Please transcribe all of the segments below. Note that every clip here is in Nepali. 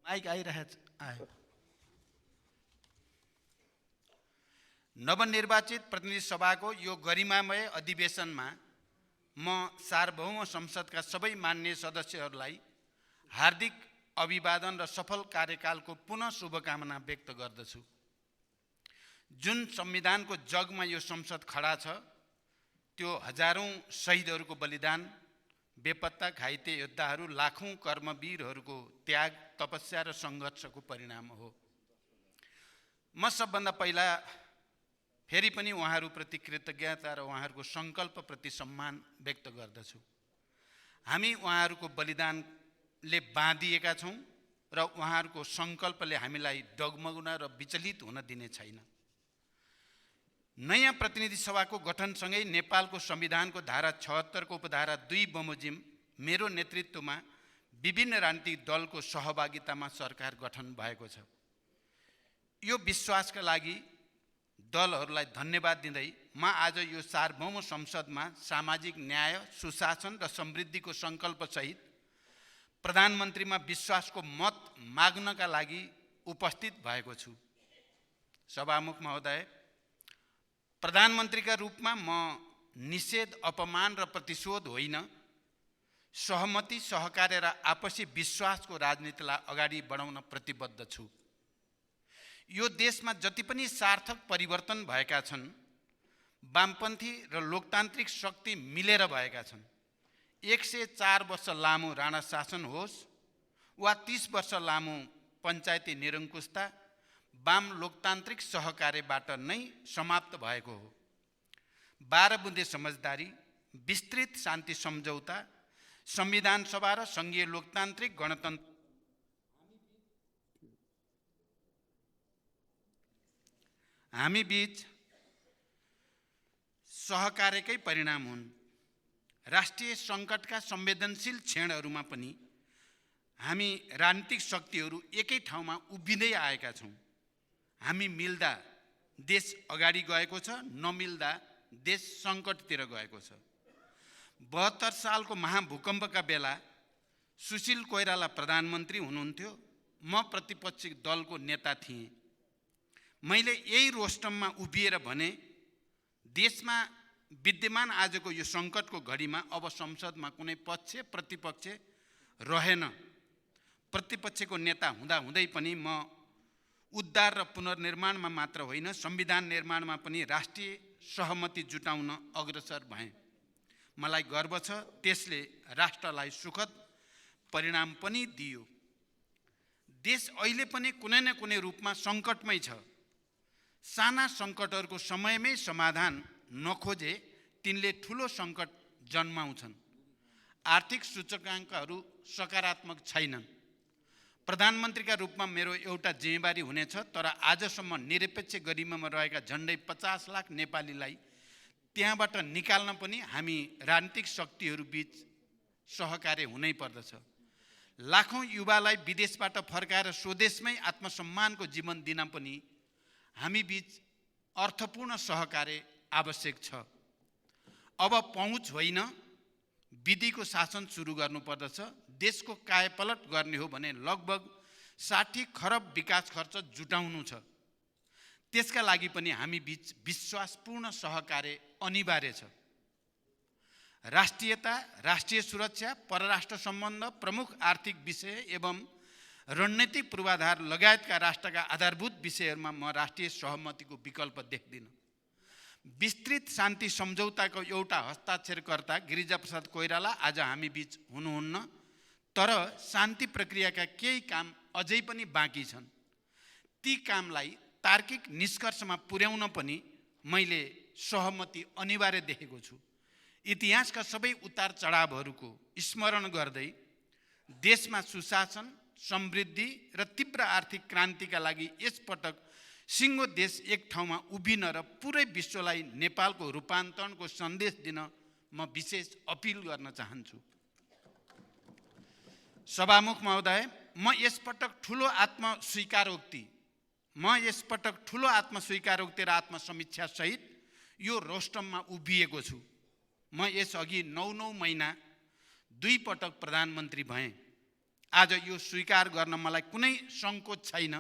माइक आयो। नवनिर्वाचित प्रतिनिधि सभाको यो गरिमामय अधिवेशनमा म सार्वभौम संसदका सबै मान्य सदस्यहरूलाई हार्दिक अभिवादन र सफल कार्यकालको पुनः शुभकामना व्यक्त गर्दछु। जुन संविधानको जगमा यो संसद खडा छ, त्यो हजारौं शहीदहरूको बलिदान, बेपत्ता घाइते योद्धाहरू, लाखौं कर्मवीरहरूको त्याग, तपस्या र सङ्घर्षको परिणाम हो। म सबभन्दा पहिला फेरि पनि उहाँहरूप्रति कृतज्ञता र उहाँहरूको सङ्कल्पप्रति सम्मान व्यक्त गर्दछु। हामी उहाँहरूको बलिदानले बाँधिएका छौँ र उहाँहरूको सङ्कल्पले हामीलाई डगमगुन र विचलित हुन दिने छैन। नयाँ प्रतिनिधि सभाको गठनसँगै नेपालको संविधानको धारा 76 को उपधारा 2 बमोजिम मेरो नेतृत्वमा विभिन्न राजनीतिक दलको सहभागितामा सरकार गठन भएको छ। यो विश्वासका लागि दलहरूलाई धन्यवाद दिँदै म आज यो सार्वभौम संसदमा सामाजिक न्याय, सुशासन र समृद्धिको सङ्कल्पसहित प्रधानमन्त्रीमा विश्वासको मत माग्नका लागि उपस्थित भएको छु। सभामुख महोदय, प्रधानमन्त्रीका रूपमा म निषेध, अपमान र प्रतिशोध होइन, सहमति, सहकार्य र आपसी विश्वासको राजनीतिलाई अगाडि बढाउन प्रतिबद्ध छु। यो देशमा जति पनि सार्थक परिवर्तन भएका छन्, वामपन्थी र लोकतान्त्रिक शक्ति मिलेर भएका छन्। 104 वर्ष लामो राणा शासन होस् वा 30 वर्ष लामो पञ्चायती निरङ्कुशता, वाम लोकतान्त्रिक सहकार्यबाट नै समाप्त भएको हो। 12 बुँदे समझदारी, विस्तृत शान्ति सम्झौता, संविधान सभा र सङ्घीय लोकतान्त्रिक गणतन्त्र हामी बीच सहकार्यकै परिणाम हुन्। राष्ट्रिय सङ्कटका संवेदनशील क्षणहरूमा पनि हामी राजनीतिक शक्तिहरू एकै ठाउँमा उभिँदै आएका छौँ। हामी मिल्दा देश अगाडि गएको छ, नमिल्दा देश सङ्कटतिर गएको छ। 72 सालको महाभूकम्पका बेला सुशील कोइराला प्रधानमन्त्री हुनुहुन्थ्यो, म प्रतिपक्षी दलको नेता थिएँ। मैले यही रोस्टममा उभिएर भने, देशमा विद्यमान आजको यो सङ्कटको घडीमा अब संसदमा कुनै पक्ष प्रतिपक्ष रहेन। प्रतिपक्षको नेता हुँदा हुँदै पनि म उद्धार र पुनर्निर्माणमा मात्र होइन, संविधान निर्माणमा पनि राष्ट्रिय सहमति जुटाउन अग्रसर भएँ। मलाई गर्व छ, त्यसले राष्ट्रलाई सुखद परिणाम पनि दियो। देश अहिले पनि कुनै न कुनै रूपमा सङ्कटमै छ। साना सङ्कटहरूको समयमै समाधान नखोजे तिनले ठुलो सङ्कट जन्माउँछन्। आर्थिक सूचकाङ्कहरू सकारात्मक छैनन्। प्रधानमन्त्रीका रूपमा मेरो एउटा जिम्मेवारी हुनेछ, तर आजसम्म निरपेक्ष गरिमामा रहेका झन्डै 50 लाख नेपालीलाई त्यहाँबाट निकाल्न पनि हामी राजनीतिक शक्तिहरू बीच सहकार्य हुनै पर्दछ। लाखौं युवालाई विदेशबाट फर्काएर स्वदेशमै आत्मसम्मानको जीवन दिन पनि हामी बीच अर्थपूर्ण सहकार्य आवश्यक छ। अब पहुँच होइन, विधिको शासन सुरु गर्नुपर्दछ। देशको कायापलट गर्ने हो भने लगभग 60 खरब विकास खर्च जुटाउनु छ। त्यसका लागि पनि हामी बीच विश्वासपूर्ण सहकार्य अनिवार्य छ। राष्ट्रियता, राष्ट्रिय सुरक्षा, परराष्ट्र सम्बन्ध, प्रमुख आर्थिक विषय एवं रणनीतिक पूर्वाधार लगायतका राष्ट्रका आधारभूत विषयहरूमा म राष्ट्रिय सहमतिको विकल्प देख्दिनँ। विस्तृत शान्ति सम्झौताको एउटा हस्ताक्षरकर्ता गिरिजाप्रसाद कोइराला आज हामी बीच हुनुहुन्न, तर शान्ति प्रक्रियाका केही काम अझै पनि बाँकी छन्। ती कामलाई तार्किक निष्कर्षमा पुर्याउन पनि मैले सहमति अनिवार्य देखेको छु। इतिहासका सबै उतार चढावहरूको स्मरण गर्दै देशमा सुशासन, समृद्धि र तीव्र आर्थिक क्रान्तिका लागि यसपटक सिङ्गो देश एक ठाउँमा उभिन र पुरै विश्वलाई नेपालको रूपान्तरणको सन्देश दिन म विशेष अपिल गर्न चाहन्छु। सभामुख महोदय, म यसपटक ठुलो आत्मस्वीकारोक्ति र आत्मसमीक्षा सहित यो रोस्टममा उभिएको छु। म यसअघि 9 महिना 2 पटक प्रधानमन्त्री भएँ। आज यो स्वीकार गर्न मलाई कुनै सङ्कोच छैन।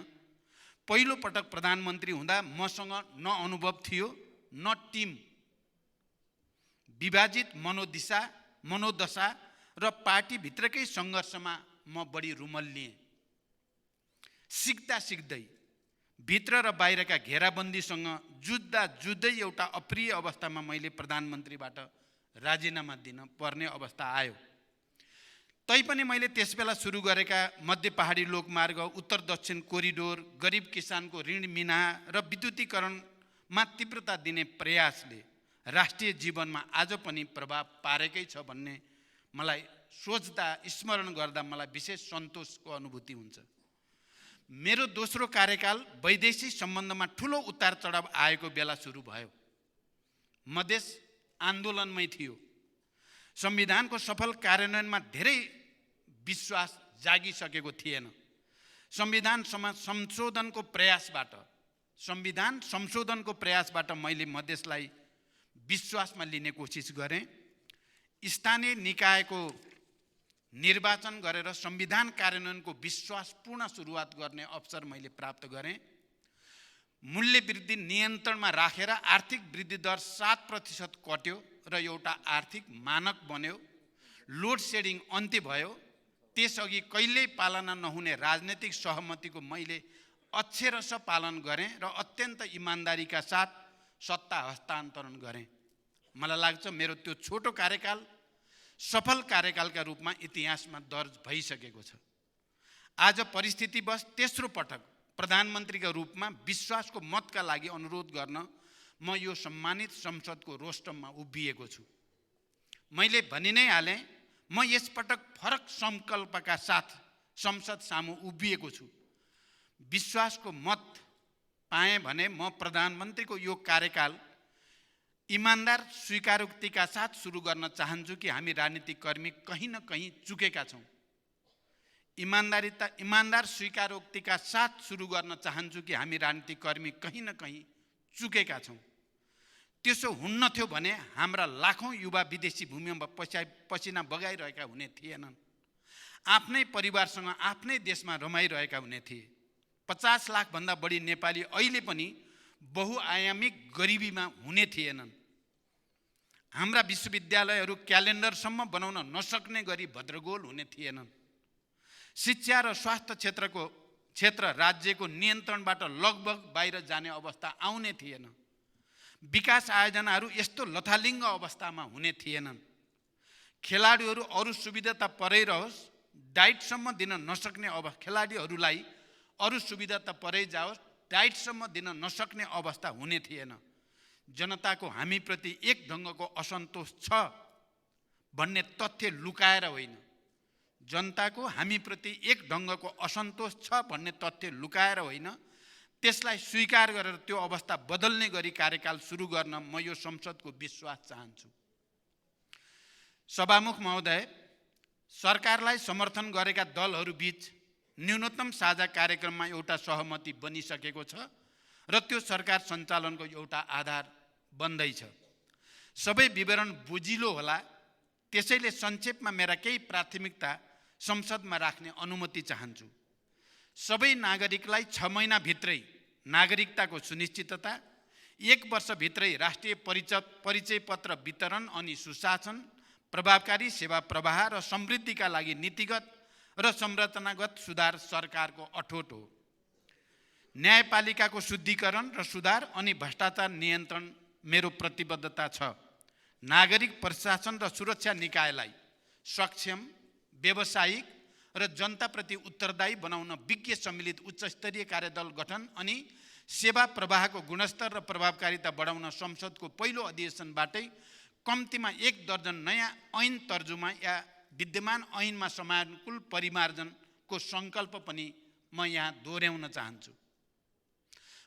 पहिलो पटक प्रधानमन्त्री हुँदा मसँग न अनुभव थियो न टिम। विभाजित मनोदशा र पार्टीभित्रकै सङ्घर्षमा म बढी रुमल्लिएँ। सिक्दै भित्र र बाहिरका घेराबन्दीसँग जुझ्दै एउटा अप्रिय अवस्थामा मैले प्रधानमन्त्रीबाट राजीनामा दिन पर्ने अवस्था आयो। तैपनि मैले त्यसबेला सुरु गरेका मध्य पहाडी लोकमार्ग, उत्तर दक्षिण कोरिडोर, गरिब किसानको ऋण मिनाहा र विद्युतीकरणमा तीव्रता दिने प्रयासले राष्ट्रिय जीवनमा आज पनि प्रभाव पारेकै छ भन्ने मलाई सोच्दा, स्मरण गर्दा मलाई विशेष सन्तोषको अनुभूति हुन्छ। मेरो दोस्रो कार्यकाल वैदेशिक सम्बन्धमा ठुलो उतार चढाव आएको बेला सुरु भयो। मधेस आन्दोलनमै थियो। संविधानको सफल कार्यान्वयनमा धेरै विश्वास जागिसकेको थिएन। संविधान संशोधनको प्रयासबाट मैले मधेसलाई विश्वासमा लिने कोसिस गरेँ। स्थानीय निकायको निर्वाचन गरेर संविधान कार्यान्वयनको विश्वासपूर्ण सुरुवात गर्ने अवसर मैले प्राप्त गरेँ। मूल्य वृद्धि नियन्त्रणमा राखेर आर्थिक वृद्धि दर 7% कट्यो र एउटा आर्थिक मानक बन्यो। लोड सेडिङ अन्त्य भयो। त्यसअघि कहिल्यै पालना नहुने राजनैतिक सहमतिको मैले अक्षरशः पालन गरेँ र अत्यन्त इमान्दारीका साथ सत्ता हस्तान्तरण गरेँ। मलाई लाग्छ मेरो त्यो छोटो कार्यकाल सफल कार्यकालका रूपमा इतिहासमा दर्ज भइसकेको छ। आज परिस्थितिवश तेस्रो पटक प्रधानमन्त्रीका रूपमा विश्वासको मतका लागि अनुरोध गर्न म यो सम्मानित संसदको रोस्टममा उभिएको छु। मैले भनि नै हालेँ, म यसपटक फरक सङ्कल्पका साथ संसद सामु उभिएको छु। विश्वासको मत पाएँ भने म प्रधानमन्त्रीको यो कार्यकाल इमान्दार स्वीकारोक्तिका साथ सुरु गर्न चाहन्छु कि हामी राजनीतिक कर्मी कहीँ न कहीँ चुकेका छौँ। इमान्दार स्वीकारोक्तिका साथ सुरु गर्न चाहन्छु कि हामी राजनीतिक कर्मी कहीँ न कहीँ चुकेका छौँ। त्यसो हुन्न थियो भने हाम्रा लाखौँ युवा विदेशी भूमिमा पसिना बगाइरहेका हुने थिएनन्। आफ्नै परिवारसँग आफ्नै देशमा रमाइरहेका हुने थिए। 50 लाखभन्दा बढी नेपाली अहिले पनि बहुआयामिक गरिबीमा हुने थिएनन्। हाम्रा विश्वविद्यालयहरू क्यालेन्डरसम्म बनाउन नसक्ने गरी भद्रगोल हुने थिएनन्। शिक्षा र स्वास्थ्य क्षेत्र राज्यको नियन्त्रणबाट लगभग बाहिर जाने अवस्था आउने थिएन। विकास आयोजनाहरू यस्तो लथालिङ्ग अवस्थामा हुने थिएनन्। खेलाडीहरू अरू सुविधा त परै रहोस्, डाइटसम्म दिन नसक्ने खेलाडीहरूलाई अरू सुविधा त परै जाओस्, डाइटसम्म दिन नसक्ने अवस्था हुने थिएन। जनताको हामीप्रति एक ढङ्गको असन्तोष छ भन्ने तथ्य लुकाएर होइन, जनताको हामीप्रति एक ढङ्गको असन्तोष छ भन्ने तथ्य लुकाएर होइन, त्यसलाई स्वीकार गरेर त्यो अवस्था बदल्ने गरी कार्यकाल सुरु गर्न म यो संसदको विश्वास चाहन्छु। सभामुख महोदय, सरकारलाई समर्थन गरेका दलहरूबीच न्यूनतम साझा कार्यक्रममा एउटा सहमति बनिसकेको छ र त्यो सरकार सञ्चालनको एउटा आधार बन्दैछ। सबै विवरण बुझिलो होला, त्यसैले संक्षेपमा मेरा केही प्राथमिकता संसदमा राख्ने अनुमति चाहन्छु। सबै नागरिकलाई 6 महिनाभित्रै नागरिकताको सुनिश्चितता, 1 वर्षभित्रै राष्ट्रिय परिचय पत्र वितरण अनि सुशासन, प्रभावकारी सेवा प्रवाह र समृद्धिका लागि नीतिगत र संरचनागत सुधार सरकारको अठोट हो। न्यायपालिकाको शुद्धिकरण र सुधार अनि भ्रष्टाचार नियन्त्रण मेरो प्रतिबद्धता छ। नागरिक प्रशासन र सुरक्षा निकायलाई सक्षम, व्यावसायिक र जनताप्रति उत्तरदायी बनाउन विज्ञ सम्मिलित उच्चस्तरीय कार्यदल गठन अनि सेवा प्रवाहको गुणस्तर र प्रभावकारिता बढाउन संसदको पहिलो अधिवेशनबाटै कम्तीमा 1 दर्जन नयाँ ऐन तर्जुमा या विद्यमान ऐनमा समानुकूल परिमार्जनको सङ्कल्प पनि म यहाँ दोहोऱ्याउन चाहन्छु।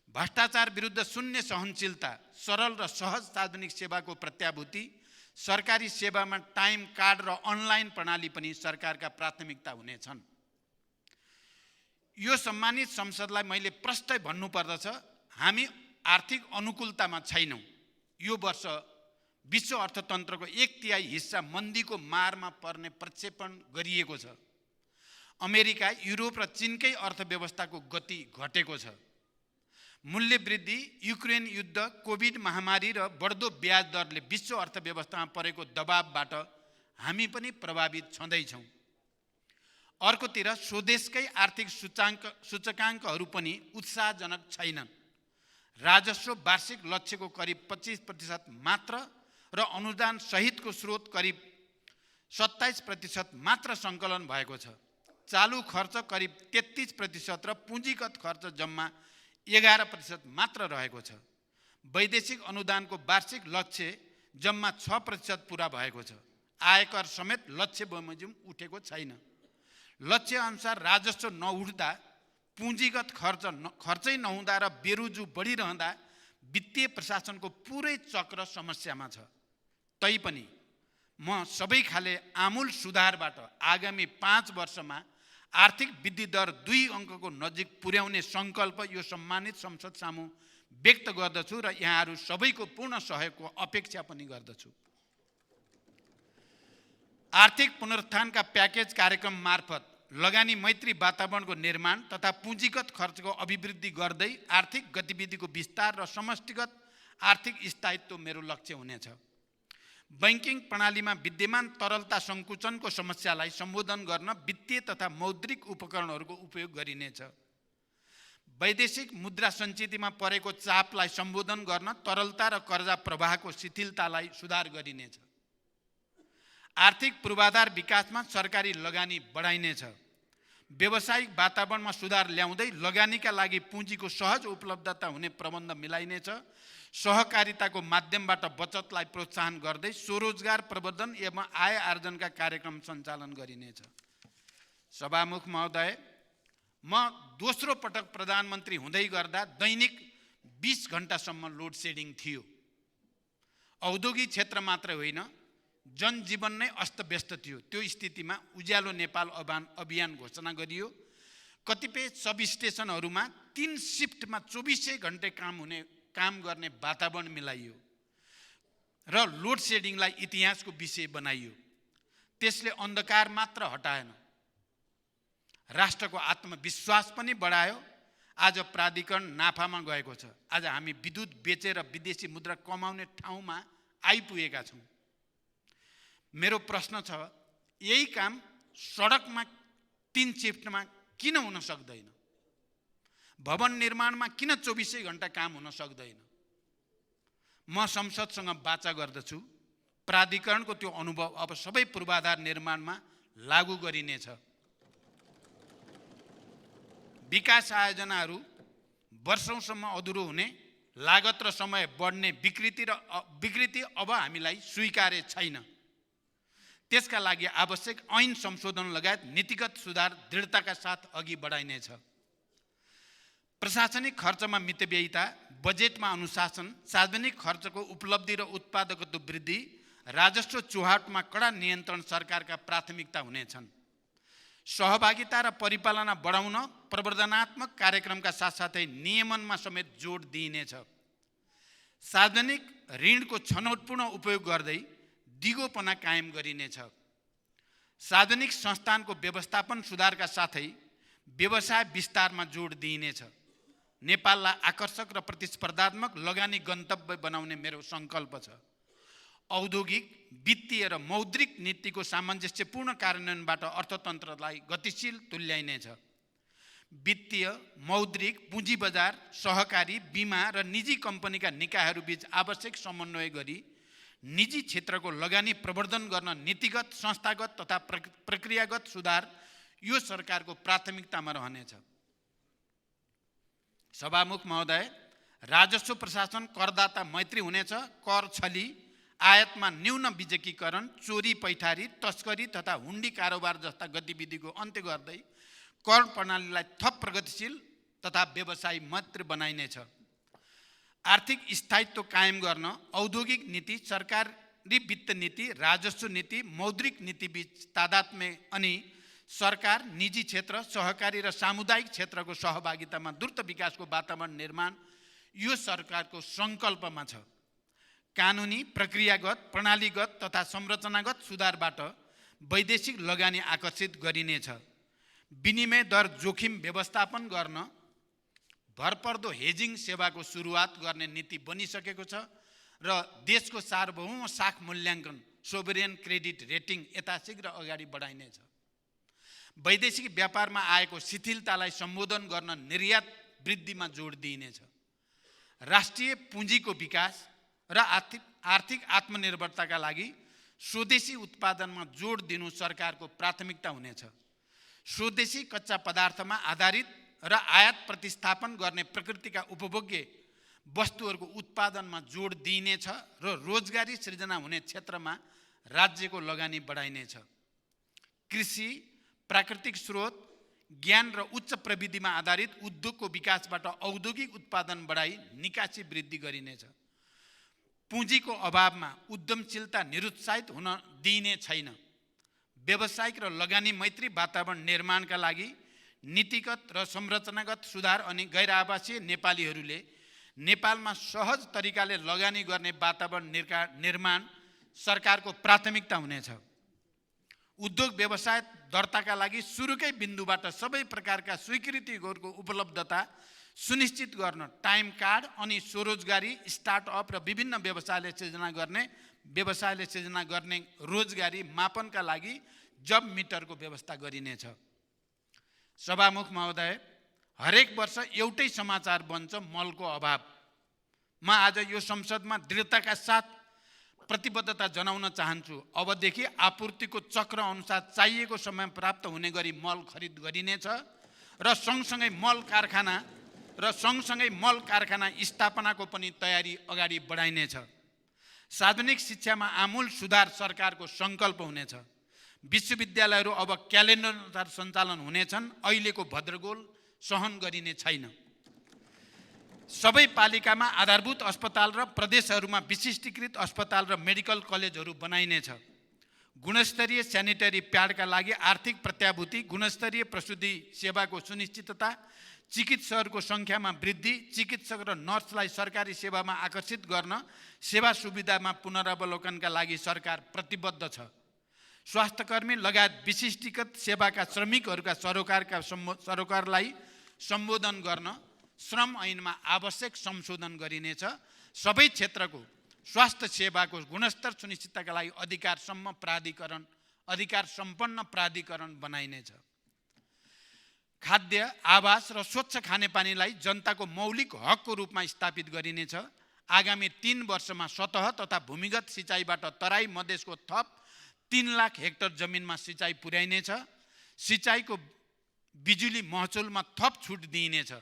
भ्रष्टाचार विरुद्ध शून्य सहनशीलता, सरल र सहज सार्वजनिक सेवाको प्रत्याभूति, सरकारी सेवामा टाइम कार्ड र अनलाइन प्रणाली पनि सरकारका प्राथमिकता हुनेछन्। यो सम्मानित संसदलाई मैले प्रष्टै भन्नुपर्दछ, हामी आर्थिक अनुकूलतामा छैनौँ। यो वर्ष विश्व अर्थतन्त्रको 1/3 हिस्सा मन्दीको मारमा पर्ने प्रक्षेपण गरिएको छ। अमेरिका, युरोप र चीनकै अर्थव्यवस्थाको गति घटेको छ। मूल्य वृद्धि, युक्रेन युद्ध, कोभिड महामारी र बढ्दो ब्याज दरले विश्व अर्थव्यवस्थामा परेको दबावबाट हामी पनि प्रभावित छँदैछौँ। अर्कोतिर स्वदेशकै आर्थिक सूचकाङ्कहरू पनि उत्साहजनक छैनन्। राजस्व वार्षिक लक्ष्यको करिब 25% मात्र र अनुदान सहितको स्रोत करिब 27% मात्र सङ्कलन भएको छ। चालु खर्च करिब 33% र पुँजीगत खर्च जम्मा 11% मात्र रहेको छ। वैदेशिक अनुदानको वार्षिक लक्ष्य जम्मा 6% पुरा भएको छ। आयकर समेत लक्ष्य बमोजिम उठेको छैन। लक्ष्य अनुसार राजस्व नउठ्दा, पुँजीगत खर्चै नहुँदा र बेरोजु बढिरहँदा वित्तीय प्रशासनको पुरै चक्र समस्यामा छ। तैपनि म सबै खाले आमूल सुधारबाट आगामी 5 वर्षमा आर्थिक वृद्धि दर 2 अङ्कको नजिक पुर्याउने सङ्कल्प यो सम्मानित संसद सामु व्यक्त गर्दछु र यहाँहरू सबैको पूर्ण सहयोगको अपेक्षा पनि गर्दछु। आर्थिक पुनरुत्थानका प्याकेज कार्यक्रम मार्फत लगानी मैत्री वातावरणको निर्माण तथा पुँजीगत खर्चको अभिवृद्धि गर्दै आर्थिक गतिविधिको विस्तार र समष्टिगत आर्थिक स्थायित्व मेरो लक्ष्य हुनेछ। बैंकिङ प्रणालीमा विद्यमान तरलता सङ्कुचनको समस्यालाई सम्बोधन गर्न वित्तीय तथा मौद्रिक उपकरणहरूको उपयोग गरिनेछ। वैदेशिक मुद्रा सञ्चितिमा परेको चापलाई सम्बोधन गर्न तरलता र कर्जा प्रवाहको शिथिलतालाई सुधार गरिनेछ। आर्थिक पूर्वाधार विकासमा सरकारी लगानी बढाइनेछ। व्यावसायिक वातावरणमा सुधार ल्याउँदै लगानीका लागि पुँजीको सहज उपलब्धता हुने प्रबन्ध मिलाइनेछ। सहकारिताको माध्यमबाट बचतलाई प्रोत्साहन गर्दै स्वरोजगार प्रवर्धन एवं आय आर्जनका कार्यक्रम सञ्चालन गरिनेछ। सभामुख महोदय, म दोस्रो पटक प्रधानमन्त्री हुँदै गर्दा दैनिक 20 घण्टासम्म लोड सेडिङ थियो। औद्योगिक क्षेत्र मात्र होइन, जनजीवन नै अस्तव्यस्त थियो। त्यो स्थितिमा उज्यालो नेपाल अभियान घोषणा गरियो। कतिपय सब स्टेसनहरूमा 3 शिफ्टमा 24 घण्टे काम गर्ने वातावरण मिलाइयो र लोड सेडिङलाई इतिहासको विषय बनाइयो। त्यसले अन्धकार मात्र हटाएन, राष्ट्रको आत्मविश्वास पनि बढायो। आज प्राधिकरण नाफामा गएको छ। आज हामी विद्युत बेचेर विदेशी मुद्रा कमाउने ठाउँमा आइपुगेका छौँ। मेरो प्रश्न छ, यही काम सडकमा 3 शिफ्टमा किन हुन सक्दैन? भवन निर्माणमा किन 24 घण्टा काम हुन सक्दैन? म संसदसँग वाचा गर्दछु। प्राधिकरणको त्यो अनुभव अब सबै पूर्वाधार निर्माणमा लागू गरिनेछ। विकास आयोजनाहरू वर्षौंसम्म अधुरो हुने, लागत र समय बढ्ने विकृति अब हामीलाई स्वीकार्य छैन। त्यसका लागि आवश्यक ऐन संशोधन लगायत नीतिगत सुधार दृढताका साथ अघि बढाइनेछ। प्रशासनिक खर्चमा मितव्ययिता, बजेटमा अनुशासन, सार्वजनिक खर्चको उपलब्धि र उत्पादकत्व वृद्धि, राजस्व चुहाटमा कडा नियन्त्रण सरकारका प्राथमिकता हुनेछन्। सहभागिता र परिपालना बढाउन प्रवर्धनात्मक कार्यक्रमका साथसाथै नियमनमा समेत जोड दिइनेछ। सार्वजनिक ऋणको छनौटपूर्ण उपयोग गर्दै दिगोपना कायम गरिनेछ। सार्वजनिक संस्थानको व्यवस्थापन सुधारका साथै व्यवसाय विस्तारमा जोड दिइनेछ। नेपाललाई आकर्षक र प्रतिस्पर्धात्मक लगानी गन्तव्य बनाउने मेरो सङ्कल्प छ। औद्योगिक, वित्तीय र मौद्रिक नीतिको सामञ्जस्यपूर्ण कार्यान्वयनबाट अर्थतन्त्रलाई गतिशील तुल्याइनेछ। वित्तीय, मौद्रिक, पुँजी बजार, सहकारी, बीमा र निजी कम्पनीका निकायहरूबीच आवश्यक समन्वय गरी निजी क्षेत्रको लगानी प्रवर्धन गर्न नीतिगत, संस्थागत तथा प्रक्रियागत सुधार यो सरकारको प्राथमिकतामा रहनेछ। सभामुख महोदय, राजस्व प्रशासन करदाता मैत्री हुनेछ। कर छली, आयातमा न्यून विकेन्द्रीकरण, चोरी पैठारी, तस्करी तथा हुन्डी कारोबार जस्ता गतिविधिको अन्त्य गर्दै कर प्रणालीलाई थप प्रगतिशील तथा व्यवसायी मैत्री बनाइनेछ। आर्थिक स्थायित्व कायम गर्न औद्योगिक नीति, सरकारी वित्त नीति, राजस्व नीति, मौद्रिक नीतिबीच तादात्म्य अनि सरकार, निजी क्षेत्र, सहकारी र सामुदायिक क्षेत्रको सहभागितामा द्रुत विकासको वातावरण निर्माण यो सरकारको सङ्कल्पमा छ। कानुनी, प्रक्रियागत, प्रणालीगत तथा संरचनागत सुधारबाट वैदेशिक लगानी आकर्षित गरिनेछ। विनिमय दर जोखिम व्यवस्थापन गर्न भरपर्दो हेजिङ सेवाको सुरुवात गर्ने नीति बनिसकेको छ र देशको सार्वभौम साख मूल्याङ्कन सोभरेन क्रेडिट रेटिङ यथाशीघ्र अगाडि बढाइनेछ। वैदेशिक व्यापारमा आएको शिथिलतालाई सम्बोधन गर्न निर्यात वृद्धिमा जोड दिइनेछ। राष्ट्रिय पुँजीको विकास र आर्थिक आत्मनिर्भरताका लागि स्वदेशी उत्पादनमा जोड दिनु सरकारको प्राथमिकता हुनेछ। स्वदेशी कच्चा पदार्थमा आधारित र आयात प्रतिस्थापन गर्ने प्रकृतिका उपभोग्य वस्तुहरूको उत्पादनमा जोड दिइनेछ र रोजगारी सृजना हुने क्षेत्रमा राज्यको लगानी बढाइनेछ। कृषि, प्राकृतिक स्रोत, ज्ञान र उच्च प्रविधिमा आधारित उद्योगको विकासबाट औद्योगिक उत्पादन बढाई निकासी वृद्धि गरिनेछ। पुँजीको अभावमा उद्यमशीलता निरुत्साहित हुन दिइने छैन। व्यावसायिक र लगानी मैत्री वातावरण निर्माणका लागि नीतिगत र संरचनागत सुधार अनि गैर आवासीय नेपालीहरूले नेपालमा सहज तरिकाले लगानी गर्ने वातावरण निर्माण सरकारको प्राथमिकता हुनेछ। उद्योग व्यवसाय दर्ताका लागि सुरुकै बिन्दुबाट सबै प्रकारका स्वीकृतिहरूको उपलब्धता सुनिश्चित गर्न टाइम कार्ड अनि स्वरोजगारी, स्टार्टअप र विभिन्न व्यवसायले सृजना गर्ने रोजगारी मापनका लागि जब मिटरको व्यवस्था गरिनेछ। सभामुख महोदय, हरेक वर्ष एउटै समाचार बन्छ मलको अभाव। म आज यो संसदमा दृढताका साथ प्रतिबद्धता जनाउन चाहन्छु। अबदेखि आपूर्तिको चक्र अनुसार चाहिएको समय प्राप्त हुने गरी मल खरिद गरिनेछ र सँगसँगै मल कारखाना स्थापनाको पनि तयारी अगाडि बढाइनेछ। सार्वजनिक शिक्षामा आमूल सुधार सरकारको सङ्कल्प हुनेछ। विश्वविद्यालयहरू अब क्यालेन्डर अनुसार सञ्चालन हुनेछन्। अहिलेको भद्रगोल सहन गरिने छैन। सबै पालिकामा आधारभूत अस्पताल र प्रदेशहरूमा विशिष्टीकृत अस्पताल र मेडिकल कलेजहरू बनाइनेछ। गुणस्तरीय स्यानिटरी प्याडका लागि आर्थिक प्रत्याभूति, गुणस्तरीय प्रसुति सेवाको सुनिश्चितता, चिकित्सकहरूको सङ्ख्यामा वृद्धि, चिकित्सक र नर्सलाई सरकारी सेवामा आकर्षित गर्न सेवा सुविधामा पुनरावलोकनका लागि सरकार प्रतिबद्ध छ। स्वास्थ्यकर्मी लगायत विशिष्टीकृत सेवाका श्रमिकहरूका सरोकारलाई सम्बोधन गर्न श्रम ऐनमा आवश्यक संशोधन गरिनेछ। सबै क्षेत्रको स्वास्थ्य सेवाको गुणस्तर सुनिश्चितताका लागि अधिकार सम्पन्न प्राधिकरण बनाइनेछ। खाद्य, आवास र स्वच्छ खानेपानीलाई जनताको मौलिक हकको रूपमा स्थापित गरिनेछ। आगामी 3 वर्षमा सतह तथा भूमिगत सिँचाइबाट तराई मधेसको थप 3 लाख हेक्टर जमिनमा सिँचाइ पुर्याइनेछ। सिँचाइको बिजुली महसुलमा थप छुट दिइनेछ।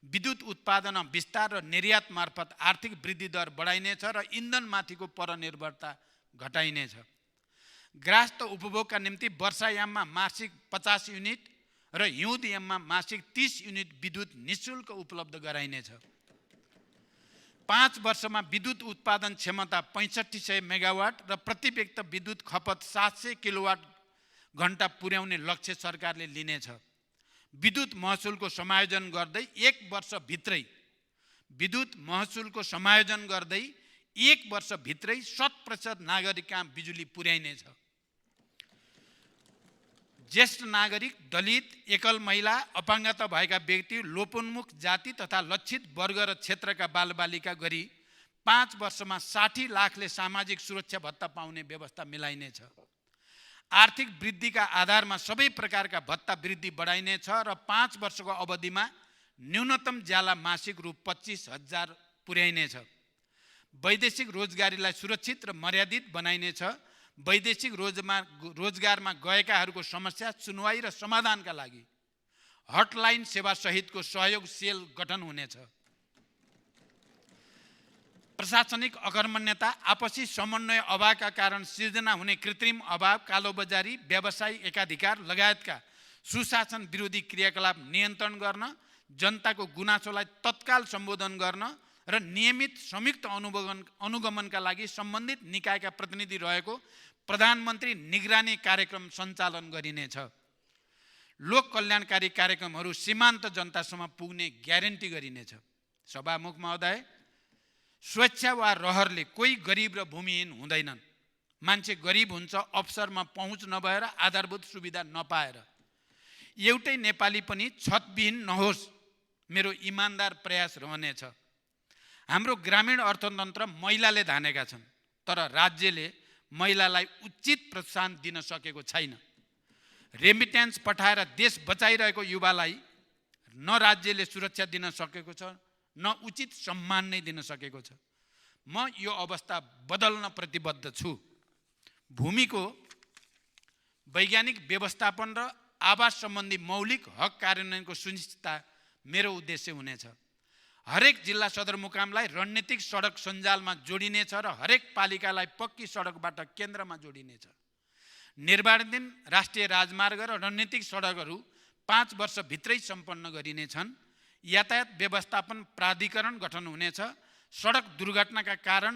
विद्युत उत्पादन विस्तार र निर्यात मार्फत आर्थिक वृद्धि दर बढाइनेछ र इन्धनमाथिको परनिर्भरता घटाइनेछ। ग्राहस्थ उपभोगका निम्ति वर्षायाममा मासिक 50 युनिट र हिउँदयाममा मासिक 30 युनिट विद्युत निःशुल्क उपलब्ध गराइनेछ। 5 वर्षमा विद्युत उत्पादन क्षमता 6500 मेगावाट र प्रति व्यक्ति विद्युत खपत 700 किलोवाट घण्टा पुर्याउने लक्ष्य सरकारले लिनेछ। विद्युत महसुलको समायोजन गर्दै 1 वर्षभित्रै 100% नागरिकका बिजुली पुर्याइनेछ। ज्येष्ठ नागरिक, दलित, एकल महिला, अपाङ्गता भएका व्यक्ति, लोपोन्मुख जाति तथा लक्षित वर्ग र क्षेत्रका बालबालिका गरी 5 वर्षमा 60 लाखले सामाजिक सुरक्षा भत्ता पाउने व्यवस्था मिलाइनेछ। आर्थिक वृद्धिका आधारमा सबै प्रकारका भत्ता वृद्धि बढाइनेछ र 5 वर्षको अवधिमा न्यूनतम ज्याला मासिक रु 25,000 पुर्याइनेछ। वैदेशिक रोजगारीलाई सुरक्षित र मर्यादित बनाइनेछ। वैदेशिक रोजगारमा गएकाहरूको समस्या सुनवाई र समाधानका लागि हटलाइन सेवा सहितको सहयोग सेल गठन हुनेछ। प्रशासनिक अकर्मण्यता, आपसी समन्वय अभावका कारण सिर्जना हुने कृत्रिम अभाव, कालोबजारी, व्यावसायिक एकाधिकार लगायतका सुशासन विरोधी क्रियाकलाप नियन्त्रण गर्न, जनताको गुनासोलाई तत्काल सम्बोधन गर्न र नियमित संयुक्त अनुगमनका लागि सम्बन्धित निकायका प्रतिनिधि रहेको प्रधानमन्त्री निगरानी कार्यक्रम सञ्चालन गरिनेछ। लोक कल्याणकारी कार्यक्रमहरू सीमान्त जनतासम्म पुग्ने ग्यारेन्टी गरिनेछ। सभामुख महोदय, स्वेच्छा वा रहरले कोही गरिब र भूमिहीन हुँदैनन्। मान्छे गरिब हुन्छ अवसरमा पहुँच नभएर, आधारभूत सुविधा नपाएर। एउटै नेपाली पनि छतविहीन नहोस्, मेरो इमानदार प्रयास रहनेछ। हाम्रो ग्रामीण अर्थतन्त्र महिलाले धानेका छन्, तर राज्यले महिलालाई उचित प्रोत्साहन दिन सकेको छैन। रेमिट्यान्स पठाएर देश बचाइरहेको युवालाई न राज्यले सुरक्षा दिन सकेको छ, न उचित सम्मान नै दिन सकेको छ। म यो अवस्था बदल्न प्रतिबद्ध छु। भूमिको वैज्ञानिक व्यवस्थापन र आवास सम्बन्धी मौलिक हक कार्यान्वयनको सुनिश्चितता मेरो उद्देश्य हुनेछ। हरेक जिल्ला सदरमुकामलाई रणनीतिक सडक सञ्जालमा जोडिनेछ र हरेक पालिकालाई पक्की सडकबाट केन्द्रमा जोडिनेछ। निर्माणाधीन राष्ट्रिय राजमार्ग र रणनीतिक सडकहरू 5 वर्षभित्रै सम्पन्न गरिनेछन्। यातायात व्यवस्थापन प्राधिकरण गठन हुनेछ। सडक दुर्घटनाका कारण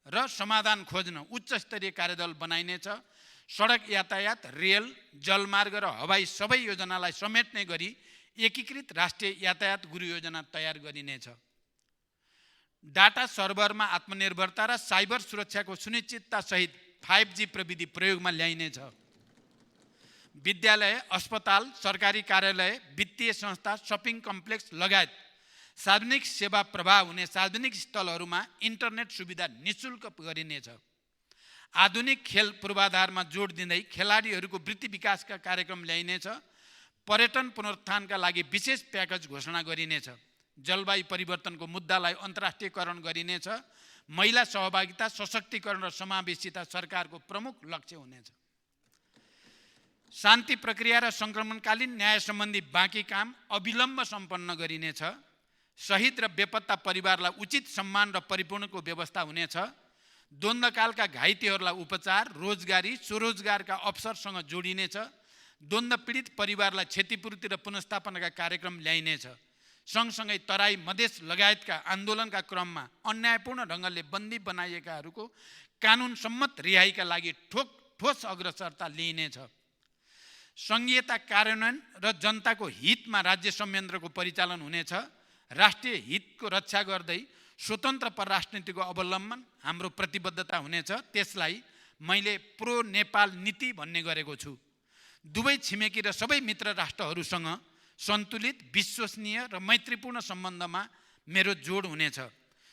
र समाधान खोज्न उच्च स्तरीय कार्यदल बनाइनेछ। सडक यातायात, रेल, जलमार्ग र हवाई सबै योजनालाई समेट्ने गरी एकीकृत राष्ट्रिय यातायात गुरु योजना तयार गरिनेछ। डाटा सर्भरमा आत्मनिर्भरता र साइबर सुरक्षाको सुनिश्चितता सहित 5G प्रविधि प्रयोगमा ल्याइनेछ। विद्यालय, अस्पताल, सरकारी कार्यालय, वित्तीय संस्था, शपिङ कम्प्लेक्स लगायत सार्वजनिक सेवा प्रवाह हुने सार्वजनिक स्थलहरूमा इन्टरनेट सुविधा निःशुल्क गरिनेछ। आधुनिक खेल पूर्वाधारमा जोड दिँदै खेलाडीहरूको वृत्ति विकासका कार्यक्रम ल्याइनेछ। पर्यटन पुनरुत्थानका लागि विशेष प्याकेज घोषणा गरिनेछ। जलवायु परिवर्तनको मुद्दालाई अन्तर्राष्ट्रियकरण गरिनेछ। महिला सहभागिता, सशक्तिकरण र समावेशिता सरकारको प्रमुख लक्ष्य हुनेछ। शान्ति प्रक्रिया र सङ्क्रमणकालीन न्याय सम्बन्धी बाँकी काम अविलम्ब सम्पन्न गरिनेछ। शहीद र बेपत्ता परिवारलाई उचित सम्मान र परिपूर्णको व्यवस्था हुनेछ। द्वन्द्वकालका घाइतेहरूलाई उपचार, रोजगारी, स्वरोजगारका अवसरसँग जोडिनेछ। द्वन्द्व पीडित परिवारलाई क्षतिपूर्ति र पुनर्स्थापनाका कार्यक्रम ल्याइनेछ। सँगसँगै तराई, मधेस लगायतका आन्दोलनका क्रममा अन्यायपूर्ण ढङ्गले बन्दी बनाइएकाहरूको कानुन सम्मत रिहाइका लागि ठोस अग्रसरता लिइनेछ। सङ्घीयता कार्यान्वयन र जनताको हितमा राज्य संयन्त्रको परिचालन हुनेछ। राष्ट्रिय हितको रक्षा गर्दै स्वतन्त्र परराष्ट्र नीतिको अवलम्बन हाम्रो प्रतिबद्धता हुनेछ। त्यसलाई मैले प्रो नेपाल नीति भन्ने गरेको छु। दुवै छिमेकी र सबै मित्र राष्ट्रहरूसँग सन्तुलित, विश्वसनीय र मैत्रीपूर्ण सम्बन्धमा मेरो जोड हुनेछ।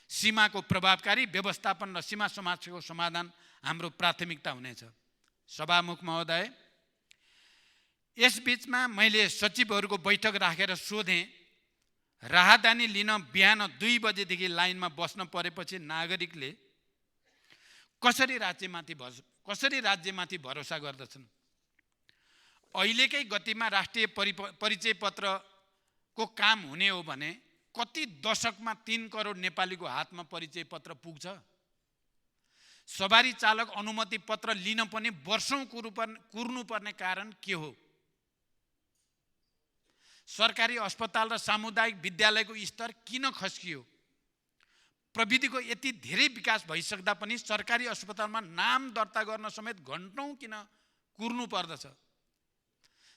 सीमाको प्रभावकारी व्यवस्थापन र सीमा समस्याको समाधान हाम्रो प्राथमिकता हुनेछ। सभामुख महोदय, यस बीचमा मैले सचिवहरूको बैठक राखेर सोधेँ, राहदानी लिन बिहान 2 बजेदेखि लाइनमा बस्न परेपछि नागरिकले कसरी राज्यमाथि भरोसा गर्दछन्? अहिलेकै गतिमा राष्ट्रिय परिचय पत्रको काम हुने हो भने कति दशकमा 3 करोड नेपालीको हातमा परिचय पत्र पुग्छ? सवारी चालक अनुमति पत्र लिन पनि वर्षौं कुर्नुपर्ने कारण के हो? सरकारी अस्पताल र सामुदायिक विद्यालयको स्तर किन खस्कियो? प्रविधिको यति धेरै विकास भइसक्दा पनि सरकारी अस्पतालमा नाम दर्ता गर्न समेत घण्टौं किन कुर्नु पर्दछ?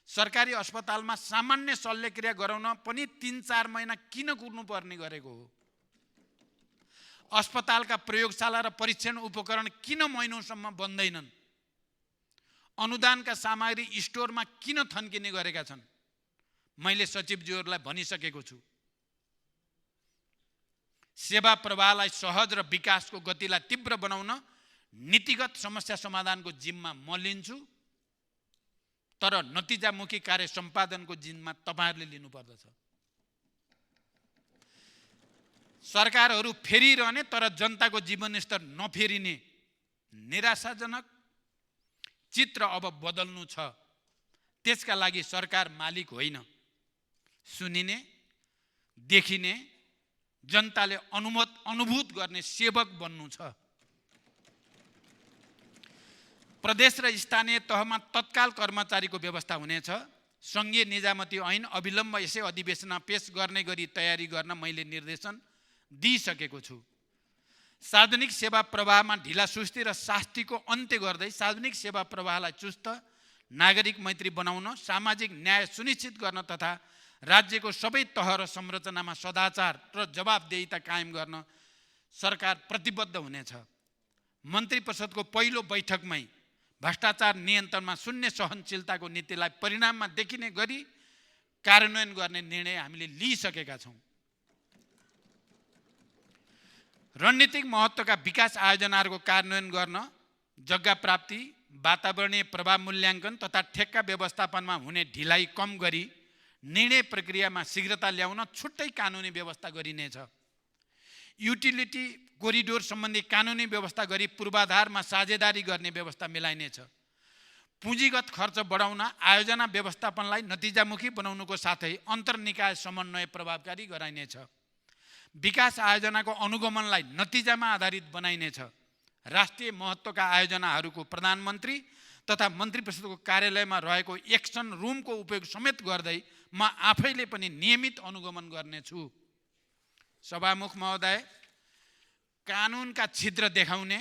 सरकारी अस्पतालमा सामान्य शल्यक्रिया गराउन पनि 3-4 महिना किन कुर्नुपर्ने गरेको हो? अस्पतालका प्रयोगशाला र परीक्षण उपकरण किन महिनौसम्म बन्दैनन्? अनुदानका सामग्री स्टोरमा किन थन्किने गरेका छन्? मैले सचिवज्यूहरूलाई भनिसकेको छु। सेवा प्रवाहलाई सहज र विकासको गतिलाई तीव्र बनाउन नीतिगत समस्या समाधानको जिम्मा म लिन्छु, तर नतिजामुखी कार्य सम्पादनको जिम्मा तपाईहरुले लिनुपर्दछ। सरकारहरू फेरिरहने तर जनताको जीवनस्तर नफेरिने निराशाजनक चित्र अब बदल्नु छ। त्यसका लागि सरकार मालिक होइन, सुनिने, देखिने, जनताले अनुभूत गर्ने सेवक बन्नु छ। प्रदेश र स्थानीय तहमा तत्काल कर्मचारीको व्यवस्था हुनेछ। संघीय निजामती ऐन अविलम्ब यसै अधिवेशनमा पेश गर्ने गरी तयारी गर्न मैले निर्देशन दिइसकेको छु। सार्वजनिक सेवा प्रवाहमा ढिलासुस्ती र शास्तिको अन्त्य गर्दै सार्वजनिक सेवा प्रवाहलाई चुस्त, नागरिक मैत्री बनाउन, सामाजिक न्याय सुनिश्चित गर्न तथा राज्यको सबै तह र संरचनामा सदाचार र जवाबदेहिता कायम गर्न सरकार प्रतिबद्ध हुनेछ। मन्त्री परिषदको पहिलो बैठकमै भ्रष्टाचार नियन्त्रणमा शून्य सहनशीलताको नीतिलाई परिणाममा देखिने गरी कार्यान्वयन गर्ने निर्णय हामीले लिइसकेका छौँ। रणनीतिक महत्त्वका विकास आयोजनाहरूको कार्यान्वयन गर्न जग्गा प्राप्ति, वातावरणीय प्रभाव मूल्याङ्कन तथा ठेक्का व्यवस्थापनमा हुने ढिलाइ कम गरी निर्णय प्रक्रियामा शीघ्रता ल्याउन छुट्टै कानुनी व्यवस्था गरिनेछ। युटिलिटी कोरिडोर सम्बन्धी कानुनी व्यवस्था गरी पूर्वाधारमा साझेदारी गर्ने व्यवस्था मिलाइनेछ। पुँजीगत खर्च बढाउन आयोजना व्यवस्थापनलाई नतिजामुखी बनाउनुको साथै अन्तर्निकाय समन्वय प्रभावकारी गराइनेछ। विकास आयोजनाको अनुगमनलाई नतिजामा आधारित बनाइनेछ। राष्ट्रिय महत्त्वका आयोजनाहरूको प्रधानमन्त्री तथा मन्त्री परिषदको कार्यालयमा रहेको एक्सन रुमको उपयोग समेत गर्दै म आफैले पनि नियमित अनुगमन गर्नेछु। सभामुख महोदय, कानुनका छिद्र देखाउने,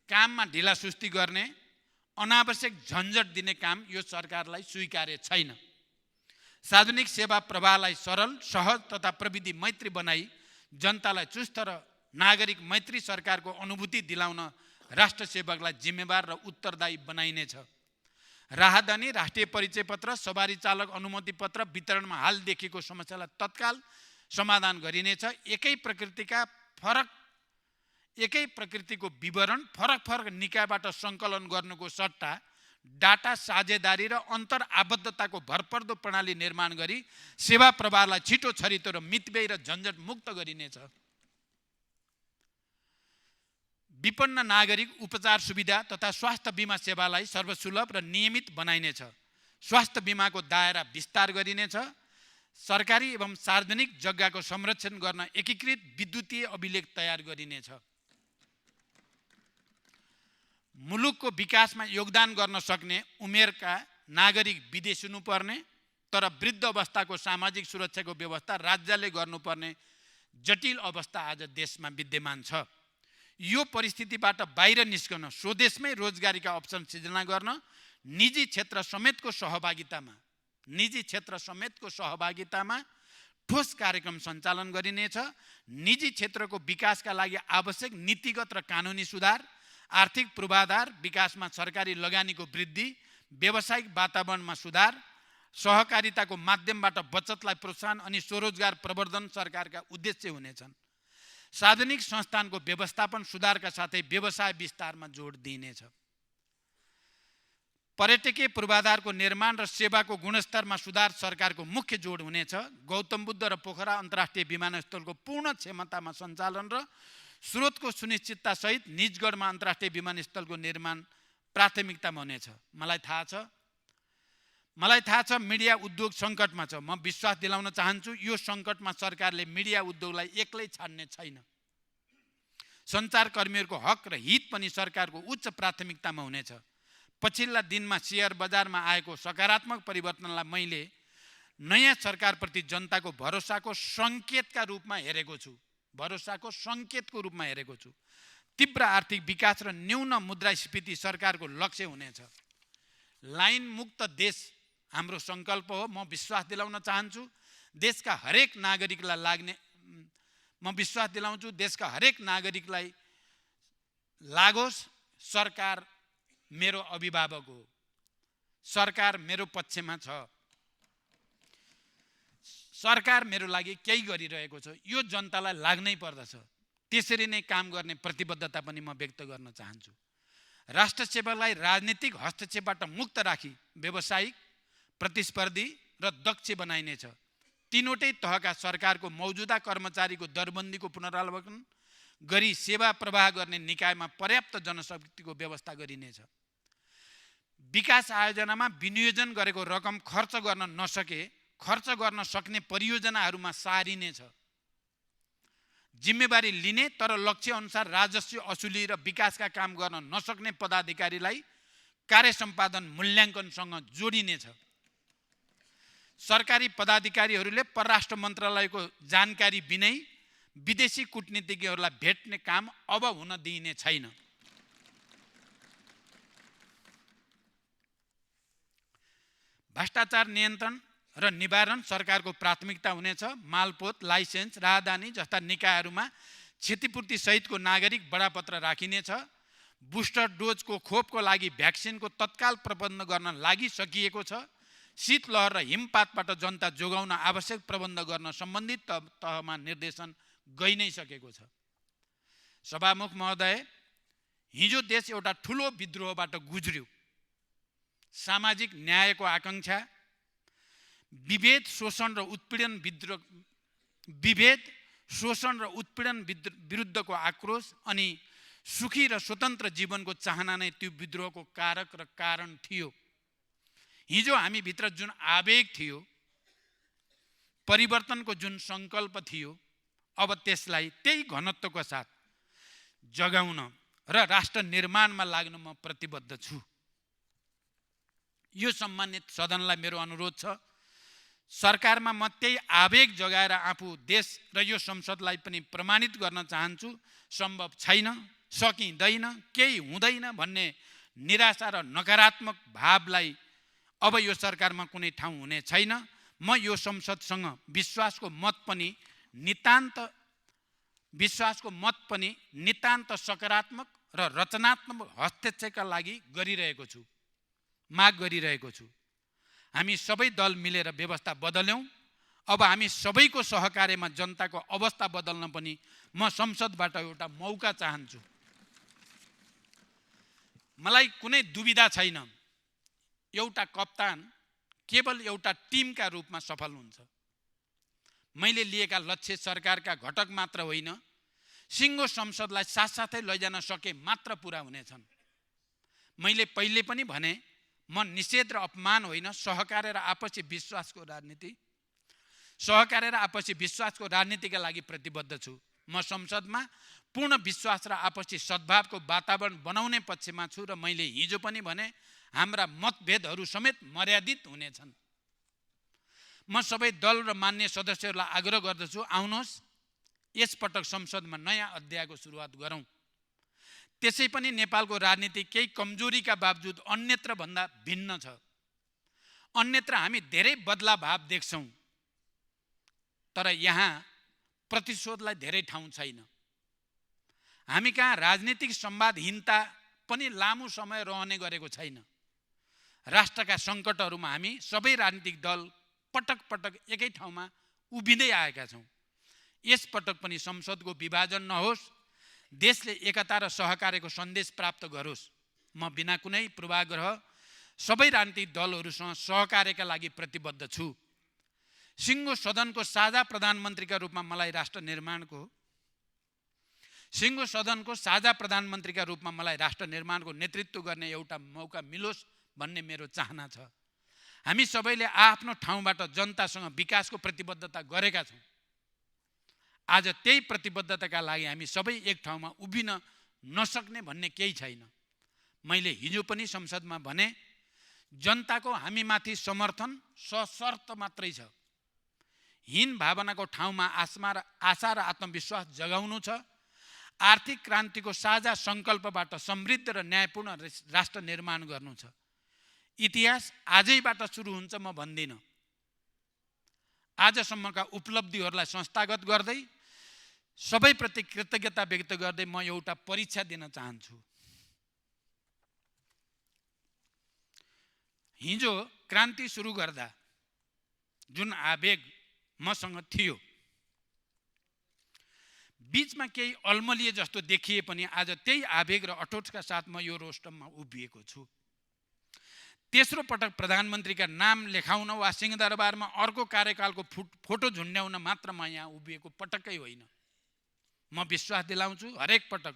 काममा ढिलासुस्ती गर्ने, अनावश्यक झन्झट दिने काम यो सरकारलाई स्वीकार्य छैन। सार्वजनिक सेवा प्रवाहलाई सरल, सहज तथा प्रविधि मैत्री बनाई जनतालाई चुस्त र नागरिक मैत्री सरकारको अनुभूति दिलाउन राष्ट्र सेवकलाई जिम्मेवार र उत्तरदायी बनाइनेछ। राहदानी, राष्ट्रिय परिचय पत्र, सवारी चालक अनुमति पत्र वितरणमा हाल देखिएको समस्यालाई तत्काल समाधान गरिनेछ। एकै प्रकृतिको विवरण फरक निकायबाट सङ्कलन गर्नुको सट्टा डाटा साझेदारी र अन्तर आबद्धताको भरपर्दो प्रणाली निर्माण गरी सेवा प्रवाहलाई छिटो, छरितो र मितव्ययी र झन्झट मुक्त गरिनेछ। विपन्न नागरिक उपचार सुविधा तथा स्वास्थ्य बिमा सेवालाई सर्वसुलभ र नियमित बनाइनेछ। स्वास्थ्य बिमाको दायरा विस्तार गरिनेछ। सरकारी एवं सार्वजनिक जग्गाको संरक्षण गर्न एकीकृत विद्युतीय अभिलेख तयार गरिनेछ। मुलुकको विकासमा योगदान गर्न सक्ने उमेरका नागरिक विदेश हुनुपर्ने तर वृद्ध अवस्थाको सामाजिक सुरक्षाको व्यवस्था राज्यले गर्नुपर्ने जटिल अवस्था आज देशमा विद्यमान छ। यो परिस्थितिबाट बाहिर निस्कन स्वदेशमै रोजगारीका अप्सन सृजना गर्न निजी क्षेत्र समेतको सहभागितामा ठोस कार्यक्रम सञ्चालन गरिनेछ। निजी क्षेत्रको विकासका लागि आवश्यक नीतिगत र कानुनी सुधार, आर्थिक पूर्वाधार विकासमा सरकारी लगानीको वृद्धि, व्यावसायिक वातावरणमा सुधार, सहकारिताको माध्यमबाट बचतलाई प्रोत्साहन अनि स्वरोजगार प्रवर्धन सरकारका उद्देश्य हुनेछन्। सार्वजनिक संस्थानको व्यवस्थापन सुधारका साथै व्यवसाय विस्तारमा जोड दिइनेछ। पर्यटकीय पूर्वाधारको निर्माण र सेवाको गुणस्तरमा सुधार सरकारको मुख्य जोड हुनेछ। गौतम बुद्ध र पोखरा अन्तर्राष्ट्रिय विमानस्थलको पूर्ण क्षमतामा सञ्चालन र स्रोतको सुनिश्चितता सहित निजगढमा अन्तर्राष्ट्रिय विमानस्थलको निर्माण प्राथमिकतामा हुनेछ। मलाई थाहा छ मिडिया उद्योग सङ्कटमा छ। म विश्वास दिलाउन चाहन्छु यो सङ्कटमा सरकारले मिडिया उद्योगलाई एक्लै छाड्ने छैन। सञ्चारकर्मीहरूको हक र हित पनि सरकारको उच्च प्राथमिकतामा हुनेछ। पछिल्ला दिनमा शेयर बजारमा आएको सकारात्मक परिवर्तनलाई मैले नयाँ सरकारप्रति जनताको भरोसाको सङ्केतको रूपमा हेरेको छु। तीव्र आर्थिक विकास र न्यून मुद्रास्फीति सरकारको लक्ष्य हुनेछ। लाइन मुक्त देश हाम्रो सङ्कल्प हो। म विश्वास दिलाउन चाहन्छु देशका हरेक नागरिकलाई लागोस्। सरकार मेरो अभिभावक हो। सरकार मेरो पक्षमा छ। सरकार मेरो लागि केही गरिरहेको छ। यो जनतालाई लाग्नै पर्दछ। त्यसरी नै काम गर्ने प्रतिबद्धता पनि म व्यक्त गर्न चाहन्छु। राष्ट्र सेवालाई राजनीतिक हस्तक्षेपबाट मुक्त राखी व्यावसायिक, प्रतिस्पर्धी र दक्ष बनाइनेछ। तीनवटै तहका सरकारको मौजुदा कर्मचारीको दरबन्दीको पुनरावलोकन गरी सेवा प्रवाह गर्ने निकायमा पर्याप्त जनशक्तिको व्यवस्था गरिनेछ। विकास आयोजनामा विनियोजन गरेको रकम खर्च गर्न सक्ने परियोजनाहरूमा सारिनेछ। जिम्मेवारी लिने तर लक्ष्य अनुसार राजस्व असुली र विकासका काम गर्न नसक्ने पदाधिकारीलाई कार्य सम्पादन मूल्याङ्कनसँग जोडिनेछ। सरकारी पदाधिकारीहरूले परराष्ट्र मन्त्रालयको जानकारी बिनै विदेशी कूटनीतिज्ञहरूलाई भेट्ने काम अब हुन दिइने छैन। भ्रष्टाचार नियन्त्रण र निवारण सरकारको प्राथमिकता हुनेछ। मालपोत, लाइसेन्स, राहदानी जस्ता निकायहरूमा क्षतिपूर्ति सहितको नागरिक बडापत्र राखिनेछ। बुस्टर डोजको खोपको लागि भ्याक्सिनको तत्काल प्रबन्ध गर्न लागिसकिएको छ। शीतलहर र हिमपातबाट जनता जोगाउन आवश्यक प्रबन्ध गर्न सम्बन्धित तहमा निर्देशन गइ नै सकेको छ। सभामुख महोदय, हिजो देश एउटा ठुलो विद्रोहबाट गुज्र्यो। सामाजिक न्यायको आकांक्षा, विभेद, शोषण र उत्पीडन विरुद्धको आक्रोश अनि सुखी र स्वतन्त्र जीवनको चाहना नै त्यो विद्रोहको कारक र कारण थियो। हिजो हामी भित्र जुन आवेग थियो, परिवर्तनको जुन संकल्प थियो, अब त्यसलाई त्यही घनत्वको साथ जगाउन र राष्ट्र निर्माणमा लाग्न म प्रतिबद्ध छु। यो सम्मानित सदनलाई मेरो अनुरोध छ, सरकारमा म त्यही आवेग जगाएर आफू देश र यो संसदलाई पनि प्रमाणित गर्न चाहन्छु। सम्भव छैन, सकिँदैन, केही हुँदैन भन्ने निराशा र नकारात्मक भावलाई अब यो सरकारमा कुनै ठाउँ हुने छैन। म यो संसदसँग विश्वासको मत पनि नितान्त सकारात्मक र रचनात्मक हस्तक्षेपका लागि माग गरिरहेको छु। हामी सबै दल मिलेर व्यवस्था बदल्यौँ। अब हामी सबैको सहकार्यमा जनताको अवस्था बदल्न पनि म संसदबाट एउटा मौका चाहन्छु। मलाई कुनै दुविधा छैन, एउटा कप्तान केवल एउटा टिमका रूपमा सफल हुन्छ। मैले लिएका लक्ष्य सरकारका घटक मात्र होइन, सिङ्गो संसदलाई साथसाथै लैजान सके मात्र पुरा हुनेछन्। मैले पहिले पनि भने, म निषेध र अपमान होइन, सहकार्य र आपसी विश्वासको राजनीतिका लागि प्रतिबद्ध छु। म संसदमा पूर्ण विश्वास र आपसी सद्भावको वातावरण बनाउने पक्षमा छु र मैले हिजो पनि भने, हाम्रा मतभेदहरू समेत मर्यादित हुनेछन्। म सबै दल र मान्य सदस्यहरूलाई आग्रह गर्दछु, आउनुहोस् यसपटक संसदमा नयाँ अध्यायको सुरुवात गरौँ। त्यसै पनि नेपालको राजनीति केही कमजोरीका बावजुद अन्यत्र भन्दा भिन्न छ। अन्यत्र हामी धेरै बदलाव भाव देख्छौँ, तर यहाँ प्रतिशोधलाई धेरै ठाउँ छैन। हामी कहाँ राजनीतिक संवादहीनता पनि लामो समय रहने गरेको छैन। राष्ट्रका सङ्कटहरूमा हामी सबै राजनीतिक दल पटक पटक एकै ठाउँमा उभिँदै आएका छौँ। यसपटक पनि संसदको विभाजन नहोस्, देशले एकता र सहकार्यको सन्देश प्राप्त गरोस्। म बिना कुनै पूर्वाग्रह सबै राजनीतिक दलहरूसँग सहकार्यका लागि प्रतिबद्ध छु। सिङ्गो सदनको साझा प्रधानमन्त्रीका रूपमा मलाई राष्ट्र निर्माणको नेतृत्व गर्ने एउटा मौका मिलोस् भन्ने मेरो चाहना छ। हामी सबैले आफ्नो ठाउँबाट जनतासँग विकासको प्रतिबद्धता गरेका छौँ। आज त्यही प्रतिबद्धताका लागि हामी सबै एक ठाउँमा उभिन नसक्ने भन्ने केही छैन। मैले हिजो पनि संसदमा भने, जनताको हामीमाथि समर्थन सशर्त मात्रै छ। हीन भावनाको ठाउँमा आशा र आत्मविश्वास जगाउनु छ। आर्थिक क्रान्तिको साझा सङ्कल्पबाट समृद्ध र न्यायपूर्ण राष्ट्र निर्माण गर्नु छ। इतिहास आजैबाट सुरु हुन्छ म भन्दिनँ। आजसम्मका उपलब्धिहरूलाई संस्थागत गर्दै सबैप्रति कृतज्ञता व्यक्त गर्दै म एउटा परीक्षा दिन चाहन्छु। हिजो क्रान्ति सुरु गर्दा जुन आवेग मसँग थियो, बीचमा केही अल्मलिए जस्तो देखिए पनि आज त्यही आवेग र अठोटका साथ म यो रोस्टममा उभिएको छु। तेस्रो पटक प्रधानमन्त्रीका नाम लेखाउन वा सिंहदरबारमा अर्को कार्यकालको फोटो झुन्ड्याउन मात्र म यहाँ उभिएको पटक्कै होइन। म विश्वास दिलाउँछु, हरेक पटक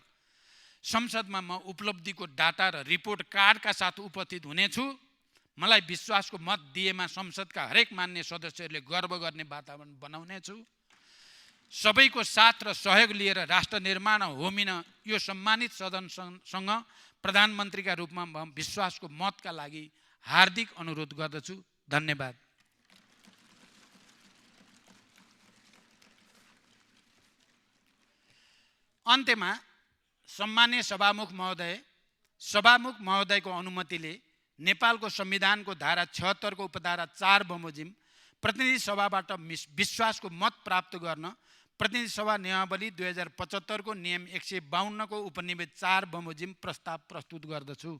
संसदमा म उपलब्धिको डाटा र रिपोर्ट कार्डका साथ उपस्थित हुनेछु। मलाई विश्वासको मत दिएमा संसदका हरेक मान्य सदस्यहरूले गर्व गर्ने वातावरण बनाउनेछु। सबैको साथ र सहयोग लिएर राष्ट्र निर्माण होमिन यो सम्मानित सदनसँग प्रधानमन्त्रीका रूपमा म विश्वासको मतका लागि हार्दिक अनुरोध गर्दछु। धन्यवाद। अन्त्यमा सम्मान्य सभामुख महोदयको अनुमतिले नेपालको संविधानको धारा 76 को उपधारा 4 बमोजिम प्रतिनिधि सभाबाट विश्वासको मत प्राप्त गर्न प्रतिनिधि सभा नियमावली 2075 को नियम 152 को उपनिवेश 4 बमोजिम प्रस्ताव प्रस्तुत गर्दछु।